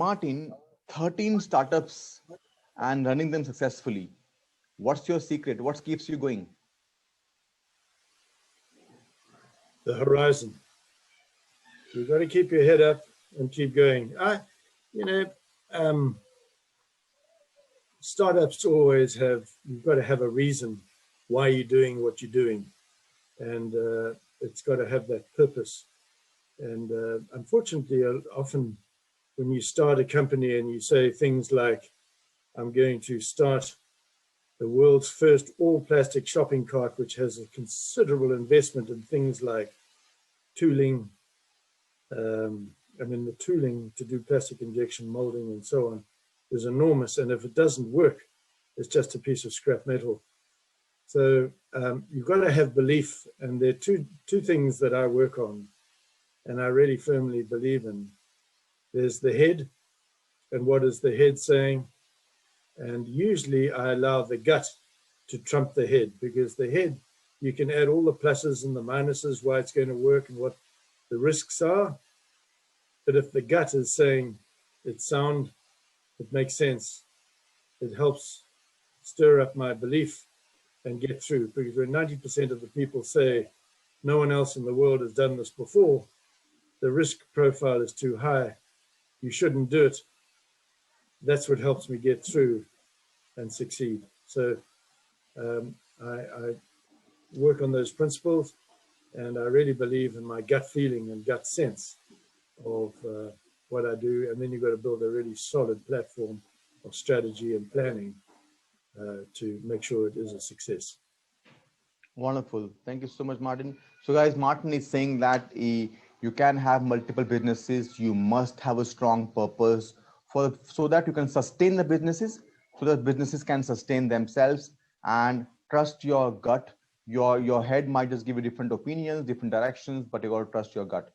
Martin, 13 startups and running them successfully. What's your secret? What keeps you going? The horizon. You've got to keep your head up and keep going. You know, um, startups always have, you've got to have a reason why you're doing what you're doing. And it's got to have that purpose. And unfortunately, often when you start a company and you say things like, I'm going to start the world's first all plastic shopping cart, which has a considerable investment in things like tooling. The tooling to do plastic injection molding and so on is enormous. And if it doesn't work, it's just a piece of scrap metal. So you've got to have belief. And there are two things that I work on and I really firmly believe in. There's the head, and what is the head saying? And usually I allow the gut to trump the head, because the head, you can add all the pluses and the minuses, why it's going to work and what the risks are. But if the gut is saying it's sound, it makes sense, it helps stir up my belief and get through. Because when 90% of the people say no one else in the world has done this before, the risk profile is too high, you shouldn't do it. That's what helps me get through and succeed. So I work on those principles, and I really believe in my gut feeling and gut sense of what I do. And then you've got to build a really solid platform of strategy and planning to make sure it is a success. Wonderful. Thank you so much, Martin. So guys, Martin is saying that you can have multiple businesses. You must have a strong purpose so that you can sustain the businesses, so that businesses can sustain themselves, and trust your gut. Your head might just give you different opinions, different directions, but you got to trust your gut.